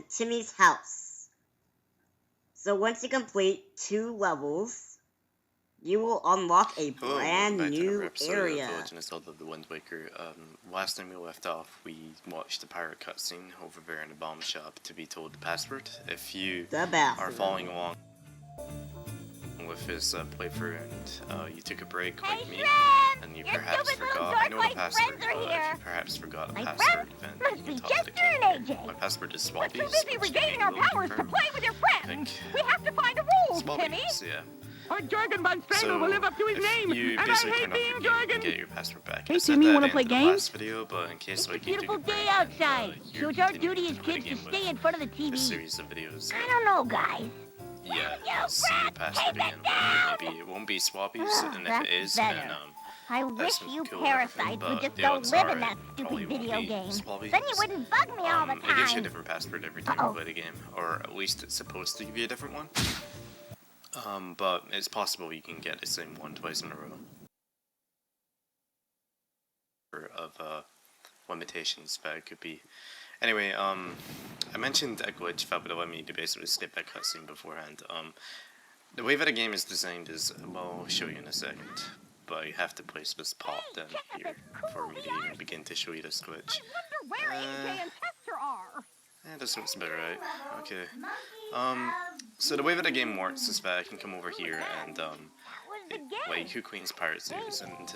Timmy's house. So once you complete 2 levels, you will unlock a brand new area. Of Legend of Zelda: The Wind Waker. Last time we left off, we watched the pirate cutscene over there in the bomb shop to be told the password. If you are following along with his playthrough and you took a break like me, and you perhaps forgot, I know the password, but if you perhaps forgot the password, then you can talk to the My password is Swabbies. We're busy regaining our powers to play with your friends. We have to find a rule, Timmy. Yeah. Our Dragon Bond trainer will live up to his name, and I hate being Dragon. Get your password back. Hey, Timmy, you want to play games? Last video, but in case it's a beautiful day outside, so it's our duty as kids to stay in front of the TV. This series of videos. I don't know, guys. Yeah, I'll see your password again, but maybe it won't be Swabbies, and if it is, then I wish you parasites would just go live in that stupid video game. Then you wouldn't bug me all the time. It gives you a different password every time you play the game, or at least it's supposed to give you a different one. But it's possible you can get the same one twice in a row. Of limitations that it could be. Anyway, I mentioned a glitch that would allow me to basically skip that cutscene beforehand. The way that a game is designed is, well, I'll show you in a second. But you have to place this pot down here for me to even begin to show you this glitch. This looks about right. Okay. So the way that the game works is that I can come over here and like who Queen's Pirates use, and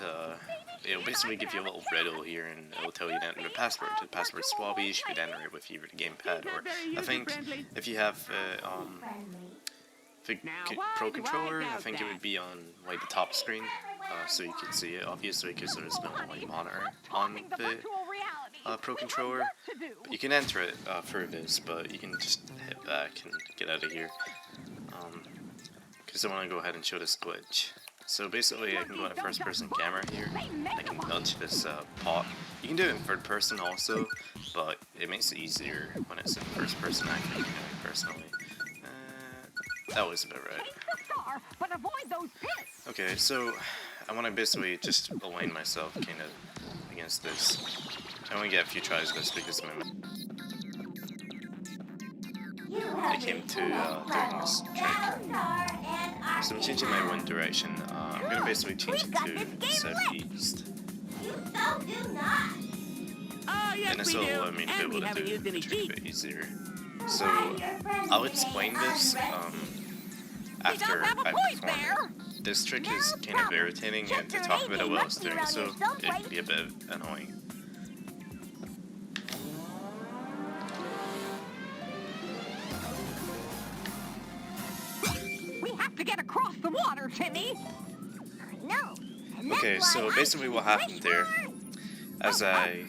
it'll basically give you a little riddle here, and it'll tell you to enter the password. The password's Swabby. You should enter it with either the gamepad or I think if you have the Pro Controller, I think it would be on like the top screen, so you can see it obviously because there's no like monitor on the Pro Controller. But you can enter it through this, but you can just hit back and get out of here. Because I want to go ahead and show this glitch. So basically, I can go in a first-person camera here. I can nudge this pot. You can do it in third person also, but it makes it easier when it's in first person. I think, personally. That was about right. Okay, so I want to basically just align myself kind of against this. I want to get a few tries of this because I came to doing this trick. So I'm changing my wind direction. I'm going to basically change it to southeast. And this will allow me to be able to do the trick a bit easier. So I'll explain this after I perform it. This trick is kind of irritating, and to talk about it while I was doing so, it can be a bit annoying. To get across the water, Timmy. No. Okay, so basically what happened there, as I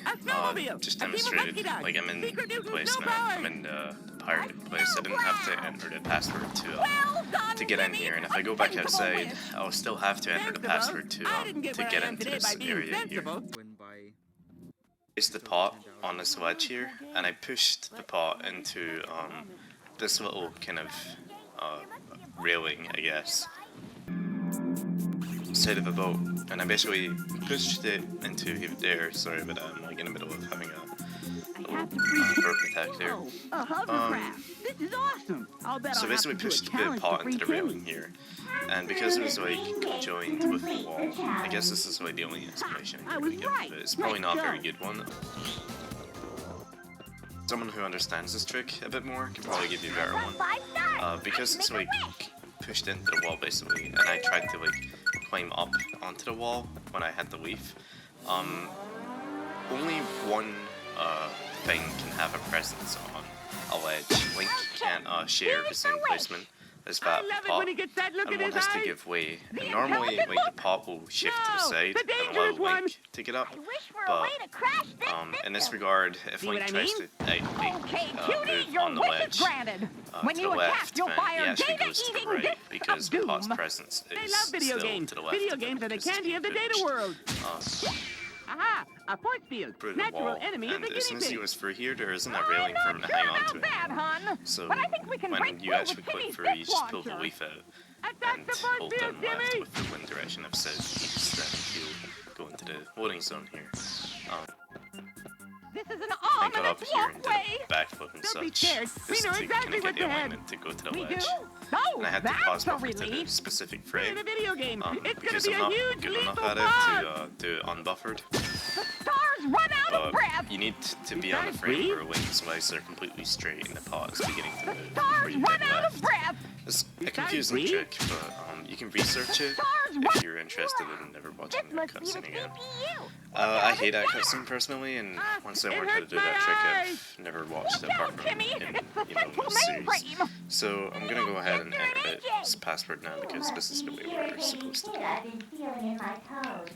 just demonstrated, like I'm in the place now, I'm in the pirate place. I didn't have to enter the password to get in here, and if I go back outside, I'll still have to enter the password to get into this area here. Placed the pot on this ledge here, and I pushed the pot into this little kind of railing, I guess, side of a boat, and I basically pushed it into there. Sorry, but I'm like in the middle of having a bird attack there. This is awesome. So basically pushed the pot into the railing here, and because it was like conjoined with the wall, I guess this is like the only explanation I can really give, but it's probably not a very good one. Someone who understands this trick a bit more can probably give you a better one. Because it's like pushed into the wall basically, and I tried to like climb up onto the wall when I had the leaf. Only one thing can have a presence on a ledge. Link can't share the same placement as that pot, and one has to give way. And normally, like, the pot will shift to the side and allow Link to get up, but in this regard, if Link tries to move on the ledge to the left, then he actually goes to the right, because the pot's presence is still to the left. Video games are the candy of the data world. Aha! A force field. Natural enemy of the guinea pig. As soon as he was through here, there isn't a railing for him to hang on to it. So when you actually click through, you just pull the leaf out and hold down left with the wind direction of southeast, and you'll go into the loading zone here. This is an I got up ominous here and did walkway. a backflip and Don't be such. scared. We Just know to exactly kind of what's get the ahead. alignment to go to the We do? ledge. Oh, And I had to pause that's a before to the relief. specific We're frame. in a video game. It's gonna Because be I'm a not huge good leap enough of at it to do it unbuffered. The stars run out of breath. You need to be on the frame where wings wise are completely straight and the paw is beginning to move before Stars you run hit out of left. breath. It's a confusing trick, but you can research it if you're interested in never watching This that must be the cutscene again. CPU. I hate that cutscene personally, and once I learned how to do that trick, I've never watched it apart from Timmy, in it's the you know, central most series. mainframe. So I'm gonna go ahead and enter it as password now because this is the way we're supposed to do it. I've been feeling in my toes.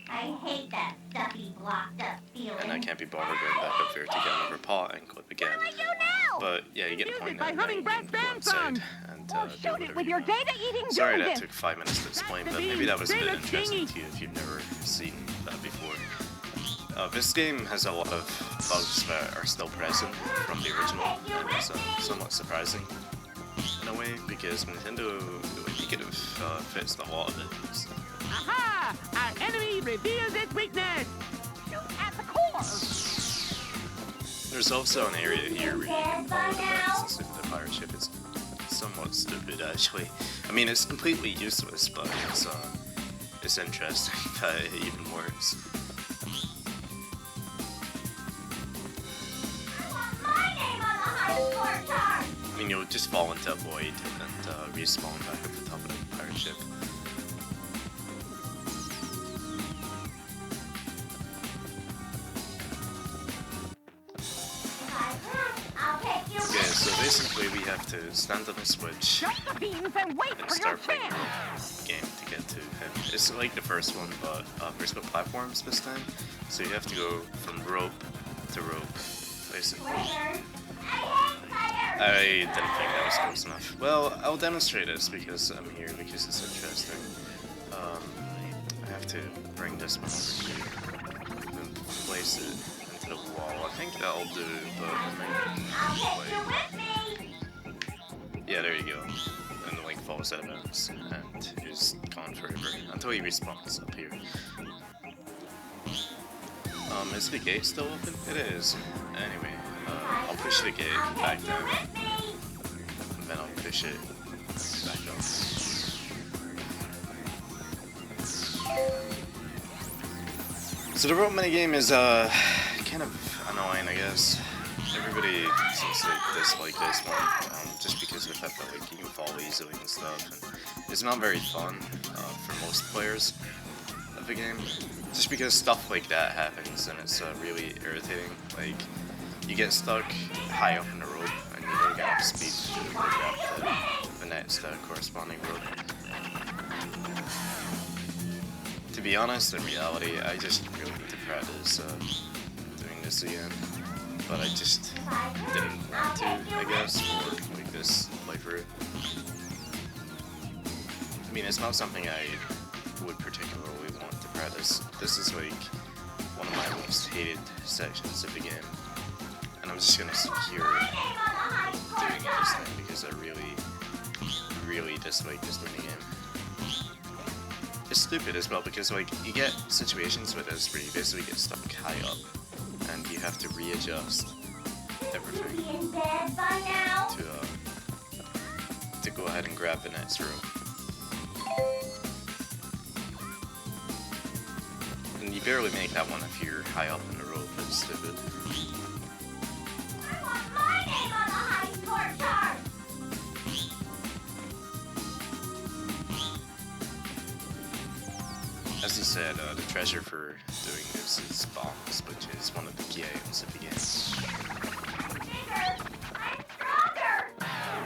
I hate that stuffy, blocked up feeling. And I can't be bothered going back up there to get another paw and clip again. What do I do now? But yeah, you get the point now. Music by Now you Hummingbird can go inside and Or do shoot it whatever with you your want. data-eating Sorry doodle that disk. took 5 minutes to explain, That's but the maybe that was a bit famous interesting thingy. to you if you've never seen that before. This game has a lot of bugs that are still present from the original, and it's somewhat surprising in a way because Nintendo could have fixed a lot of it. So. Aha! Our enemy reveals its weakness. Shoot at the core. There's also an area here where you can follow the vents instead of the pirate ship. It's somewhat stupid, actually. I mean, it's completely useless, but it's interesting that it even works. I mean, you'll just fall into a void and respawn back at the top of the pirate ship. Okay, so basically we have to stand on a switch Drop the beams and wait and for your start playing chance. the game to get to him. It's like the first one, but there's no platforms this time, so you have to go from rope to rope, basically. I didn't think that was close enough. Well, I'll demonstrate this because I'm here, because it's interesting. I have to bring this one over here and place it into the wall. I think that'll do, but yeah, there you go. And the link falls out of bounds, and he's gone forever until he respawns up here. Is the gate still open? It is. Anyway, I'll push the gate back down, and then I'll push it back up. So the rope minigame is kind of annoying, I guess. Everybody seems to dislike this one, just because of the fact that like you can fall easily and stuff, and it's not very fun for most players of the game. Just because stuff like that happens, and it's really irritating. Like, you get stuck high up in the rope, and you don't get enough speed to grab the next corresponding rope. To be honest, in reality, I just really need to practice doing this again. But I just didn't want to, I guess, for like this playthrough. I mean, it's not something I would particularly want to practice. This is like one of my most hated sections of the game, and I'm just gonna secure doing it this time because I really dislike this minigame. It's stupid as well because like you get situations with this where you basically get stuck high up, and you have to readjust everything to go ahead and grab the next rope. And you barely make that one if you're high up in the rope. It's stupid. I want my name on the high score chart. As he said, the treasure for doing this is bombs, which is one of the key items of the game. I'm stronger.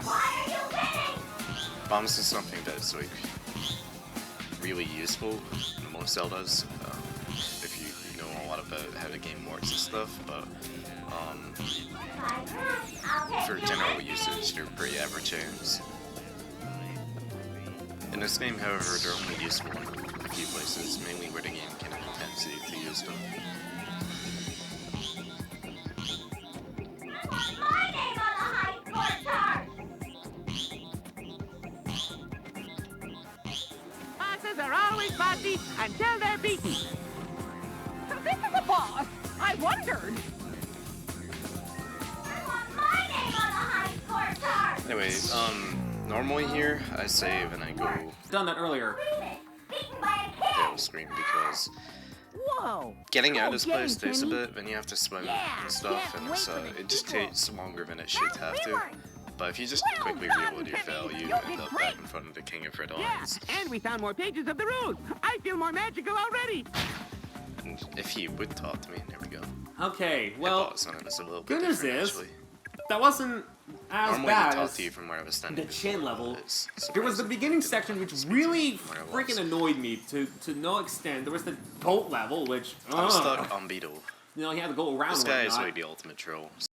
Why are you winning? Bombs is something that's like really useful in most Zeldas, if you know a lot about how the game works and stuff, but for general usage, they're pretty average items. In this game, however, they're only useful in a few places, mainly where the game kind of intends you to use them. My name on the high score chart. Bosses are always bossy until they're beaten. So this is a boss. I wondered. Anyway, normally here, I save and I go Done that earlier. tail screen because getting out of this place takes a bit, then you have to swim and stuff, and it's, it just takes longer than it should have to. But if you just quickly reload your veil, you end up back in front of the King of Red Islands. And we found more pages of the route. I feel more magical already. And if he would talk to me, there we go. Okay, I well, thought something was a little bit good news different, is, actually. that wasn't as Normally bad he talked as to you from where I was standing. the chin before, level. but it's There was the surprising beginning he didn't section which speak to really me from where I freaking was. annoyed me to no extent. There was the goat level, which I'm stuck on Beetle. you know, he had to go around This and guy is whatnot. like the ultimate troll.